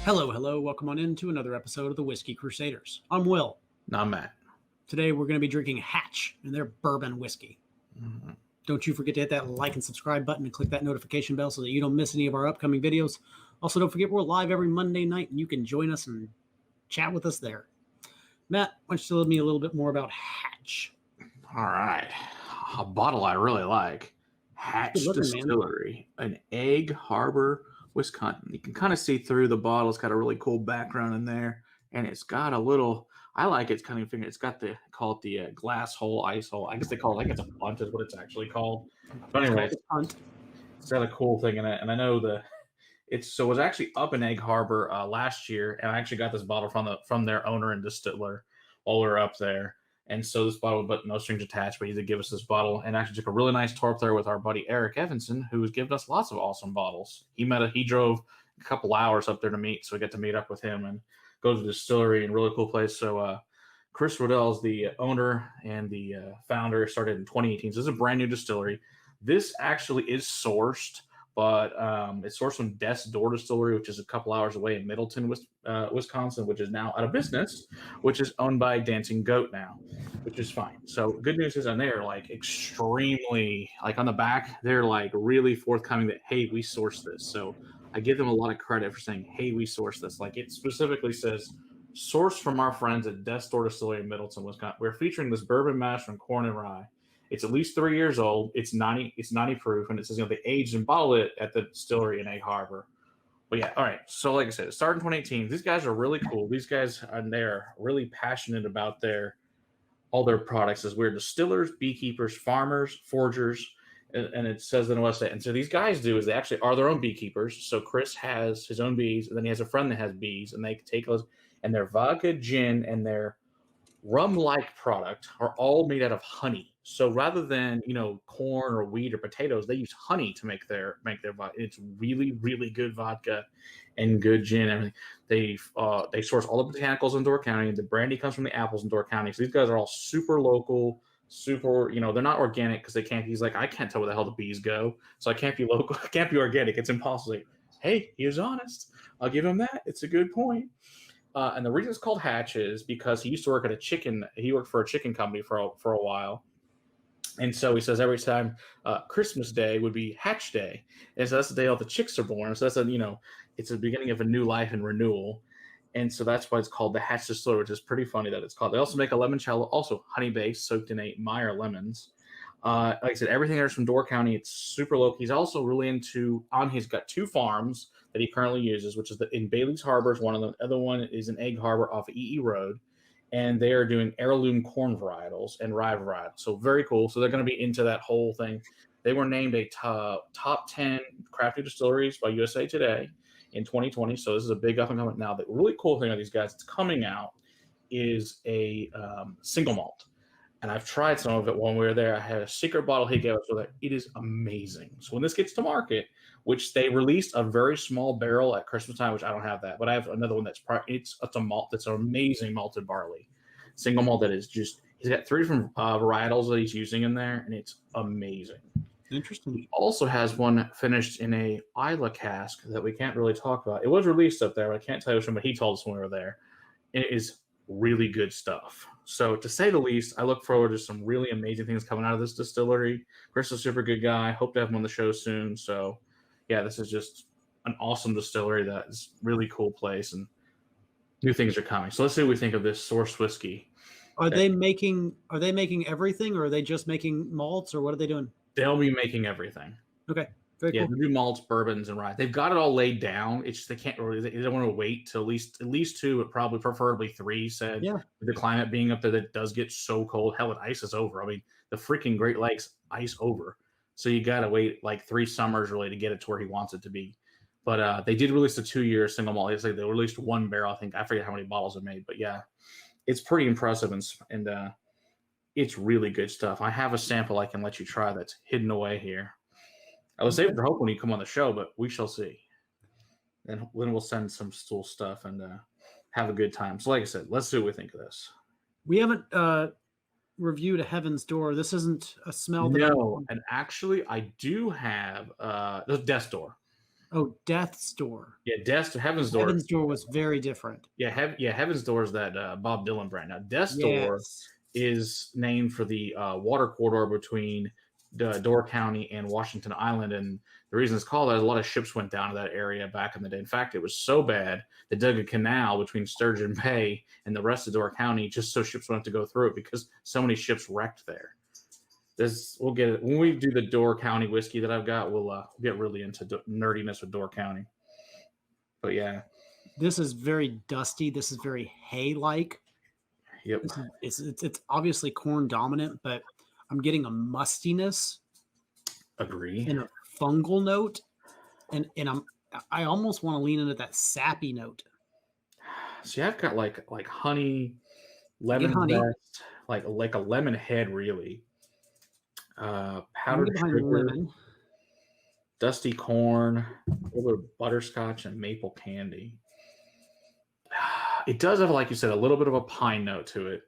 Hello, hello. Welcome on into another episode of the Whiskey Crusaders. I'm Will. No, I'm Matt. Today we're going to be drinking Hatch and their bourbon whiskey. Mm-hmm. Don't you forget to hit that like and subscribe button and click that notification bell so that you don't miss any of our upcoming videos. Also, don't forget we're live every Monday night and you can join us and chat with us there. Matt, why don't you tell me a little bit more about Hatch? All right. A bottle I really like. Hatch Distillery, an Egg Harbor, Wisconsin. You can kind of see through the bottle. It's got a really cool background in there. And it's got a little, I like it's kind of finger. It's got call it the glass hole, ice hole. I guess they call it, like it's a punt is what it's actually called. But anyway, it's got a cool thing in it. And I know it was actually up in Egg Harbor last year. And I actually got this bottle from their owner and distiller while we were up there. And so this bottle, but no strings attached, but he did give us this bottle and actually took a really nice tour up there with our buddy Eric Evanson, who has given us lots of awesome bottles. He drove a couple hours up there to meet, so we get to meet up with him and go to the distillery and really cool place. So Chris Roedl is the owner and the founder, started in 2018. So this is a brand new distillery. This actually is sourced, but it's sourced from Door Distillery, which is a couple hours away in Middleton, Wisconsin, which is now out of business, which is owned by Dancing Goat now, which is fine. So good news is, and they're like extremely, like on the back, they're like really forthcoming that, hey, we sourced this. So I give them a lot of credit for saying, hey, we sourced this. Like it specifically says, sourced from our friends at Door Distillery in Middleton, Wisconsin. We're featuring this bourbon mash from corn and rye. It's at least 3 years old. It's 90 proof, and it says they aged and bottled it at the distillery in Egg Harbor. But yeah, all right. So like I said, it started in 2018. These guys are really cool. These guys they're really passionate about all their products. As we're distillers, beekeepers, farmers, foragers, and it says in the website. And so these guys they actually are their own beekeepers. So Chris has his own bees, and then he has a friend that has bees, and they take those, and their vodka, gin, and their rum-like product are all made out of honey. So rather than corn or wheat or potatoes, they use honey to make their vodka. It's really, really good vodka and good gin. And everything. They source all the botanicals in Door County. The brandy comes from the apples in Door County. So these guys are all super local, super. They're not organic because they can't. He's like, I can't tell where the hell the bees go, so I can't be local. I can't be organic. It's impossible. Like, hey, he was honest. I'll give him that. It's a good point. And the reason it's called Hatch is because he used to work at he worked for a chicken company for a while. And so he says every time Christmas Day would be Hatch Day. And so that's the day all the chicks are born. So that's it's the beginning of a new life and renewal. And so that's why it's called the Hatch Distillery, which is pretty funny that it's called. They also make a limoncello, also honey-based, soaked in 8 Meyer lemons. Like I said, everything there's from Door County. It's super local. He's also really he's got 2 farms that he currently uses, which is in Bailey's Harbor is one of them. The other one is in Egg Harbor off of EE Road. And they are doing heirloom corn varietals and rye varietals. So very cool. So they're going to be into that whole thing. They were named a top 10 crafty distilleries by USA Today in 2020. So this is a big up and coming. Now, the really cool thing of these guys that's coming out is a single malt. And I've tried some of it when we were there. I had a secret bottle he gave us with it. It is amazing. So when this gets to market, which they released a very small barrel at Christmas time, which I don't have that, but I have another one it's a malt that's an amazing malted barley. Single malt that is just, he's got 3 different varietals that he's using in there, and it's amazing. Interesting. He also has one finished in a Isla cask that we can't really talk about. It was released up there, but I can't tell you which one, but he told us when we were there. It is really good stuff. So to say the least, I look forward to some really amazing things coming out of this distillery. Chris is a super good guy. Hope to have him on the show soon. So yeah, this is just an awesome distillery that is really cool place, and new things are coming. So let's see what we think of this source whiskey. Are they making everything, or are they just making malts, or what are they doing? They'll be making everything. Okay. Very cool. They do malts, bourbons, and rye. They've got it all laid down. It's just they can't really. They don't want to wait till at least 2, but probably preferably 3. Said, yeah. With the climate being up there, that does get so cold. Hell, it ices over. I mean, the freaking Great Lakes ice over. So you got to wait like 3 summers really to get it to where he wants it to be. But they did release a 2-year single malt. It's like they released 1 barrel. I think I forget how many bottles are made, but yeah, it's pretty impressive and it's really good stuff. I have a sample I can let you try that's hidden away here. I was saving for hope when you come on the show, but we shall see. And then we'll send some stool stuff and have a good time. So like I said, let's see what we think of this. We haven't reviewed a Heaven's Door. This isn't a smell. No, and actually I do have the Death's Door. Oh, Death's Door. Yeah, Heaven's Door. Heaven's Door was very different. Yeah, Heaven's Door is that Bob Dylan brand. Now, Death's Door Yes. is named for the water corridor between Door County and Washington Island, and the reason it's called that is a lot of ships went down to that area back in the day. In fact, it was so bad they dug a canal between Sturgeon Bay and the rest of Door County just so ships wouldn't have to go through it because so many ships wrecked there. We'll get it when we do the Door County whiskey that I've got. We'll get really into nerdiness with Door County. But yeah, this is very dusty. This is very hay-like. Yep. It's obviously corn dominant, but I'm getting a mustiness. Agree. And a fungal note, and I almost want to lean into that sappy note. See, I've got like honey, lemon zest, like a lemon head, really. Powdered sugar, lemon, dusty corn, a little bit of butterscotch, and maple candy. It does have, like you said, a little bit of a pine note to it,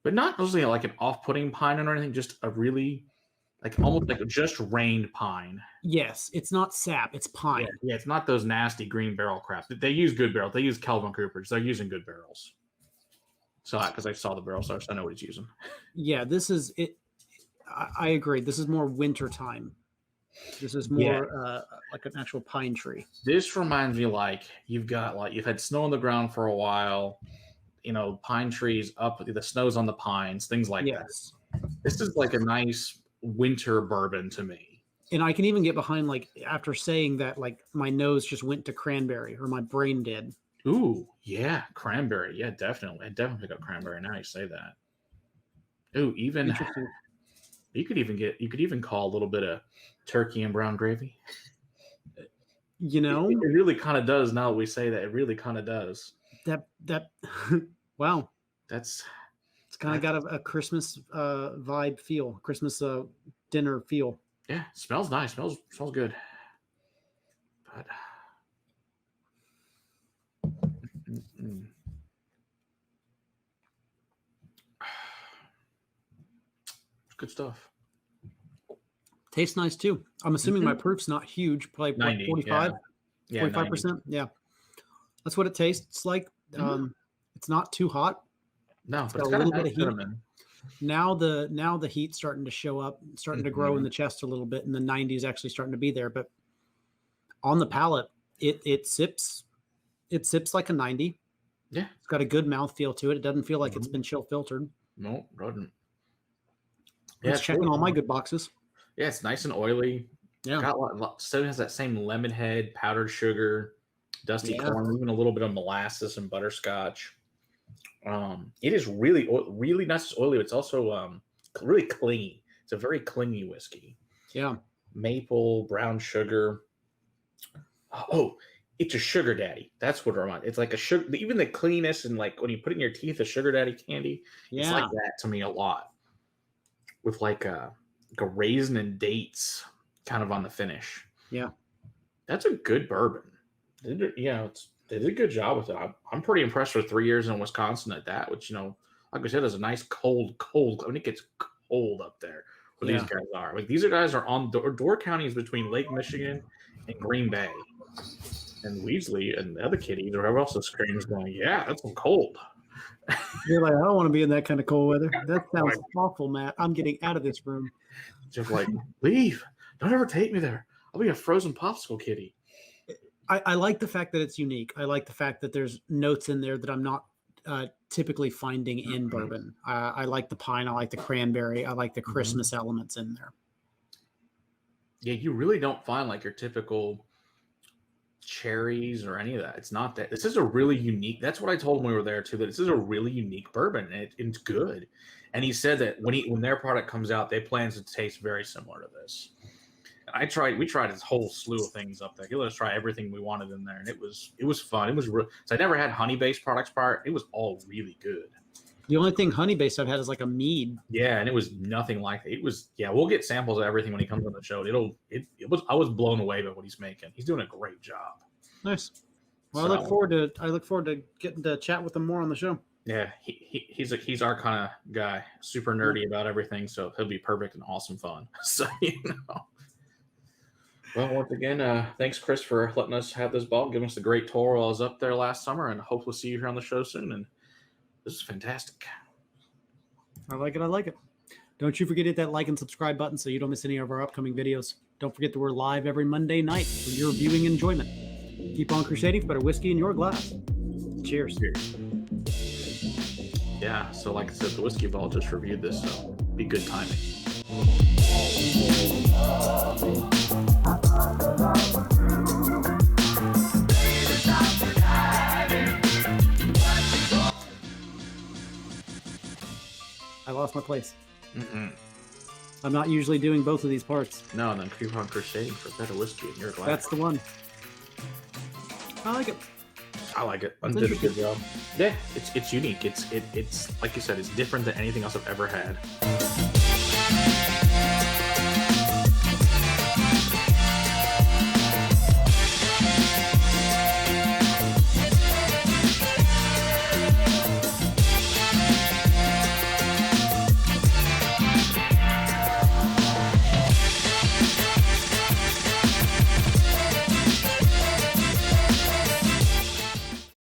but not mostly like an off-putting pine or anything. Just a really, like almost like just rained pine. Yes, it's not sap; it's pine. Yeah, it's not those nasty green barrel crap. They use good barrels. They use Kelvin Coopers. They're using good barrels. So, because I saw the barrel, so I know what he's using. Yeah, this is it. I agree. This is more winter time. This is more like an actual pine tree. This reminds me like you've had snow on the ground for a while, pine trees up, the snow's on the pines, things like that. This is like a nice winter bourbon to me. And I can even get behind, like, after saying that, like, my nose just went to cranberry, or my brain did. Ooh, yeah, cranberry. Yeah, definitely. I definitely got cranberry now you say that. Ooh, even you could even call a little bit of turkey and brown gravy. It really kind of does now that we say that. It really kind of does. That wow. It's kind of got a Christmas vibe feel, Christmas dinner feel. Yeah, smells nice. Smells good. But good stuff. Tastes nice too. I'm assuming my proof's not huge, probably 90, 45, yeah. 45%. Yeah, that's what it tastes like. It's not too hot. No, it's got a little bit of heat. Now the heat's starting to show up, starting to grow in the chest a little bit, and the 90 is actually starting to be there. But on the palate, it sips like a 90. Yeah, it's got a good mouthfeel to it. It doesn't feel like it's been chill filtered. No, it doesn't. Yeah, it's checking all my good boxes. Yeah, it's nice and oily. Yeah, still has that same lemon head, powdered sugar, dusty corn, even a little bit of molasses and butterscotch. It is really not just oily. It's also really clingy. It's a very clingy whiskey. Yeah, maple, brown sugar. Oh, it's a sugar daddy. That's what it reminds. It's like a sugar. Even the cleanness and like when you put it in your teeth, a sugar daddy candy. Yeah, it's like that to me a lot. With like a raisin and dates kind of on the finish. Yeah, that's a good bourbon. They did a good job with it. I'm pretty impressed for 3 years in Wisconsin at that, which, like I said, is a nice cold. I mean, it gets cold up there where these guys are. Like, these guys are on Door County is between Lake Michigan and Green Bay. And Weasley and the other kiddies, or whoever else is screaming, going, yeah, that's cold. You're like, I don't want to be in that kind of cold weather. That sounds awful, Matt. I'm getting out of this room. Just like, leave. Don't ever take me there. I'll be a frozen popsicle kitty. I like the fact that it's unique. I like the fact that there's notes in there that I'm not typically finding in bourbon. I like the pine. I like the cranberry. I like the Christmas elements in there. Yeah, you really don't find like your typical cherries or any of that. It's not that. This is a really unique. That's what I told him when we were there too. That this is a really unique bourbon, and it's good. And he said that when their product comes out, they plan to taste very similar to this. We tried this whole slew of things up there. He let us try everything we wanted in there, and it was fun. It was real. So I never had honey-based products prior. It was all really good. The only thing honey-based I've had is like a mead. Yeah, and it was nothing like it. It was we'll get samples of everything when he comes on the show. I was blown away by what he's making. He's doing a great job. Nice. Well, I look forward to getting to chat with him more on the show. Yeah, he's our kind of guy, super nerdy about everything, so he'll be perfect and awesome fun. So Well, once again, thanks, Chris, for letting us have this ball, giving us a great tour while I was up there last summer, and hope we'll see you here on the show soon. And this is fantastic. I like it. I like it. Don't you forget to hit that like and subscribe button so you don't miss any of our upcoming videos. Don't forget that we're live every Monday night for your viewing enjoyment. Keep on crusading for better whiskey in your glass. Cheers. Cheers. Yeah, so like I said, the Whiskey Ball just reviewed this, so be good timing. I lost my place. Mm-hmm. I'm not usually doing both of these parts. No, then keep on crusading for better whiskey in your glass. That's the one. I like it. I like it. I did a good job. Yeah, it's unique. It's like you said, it's different than anything else I've ever had.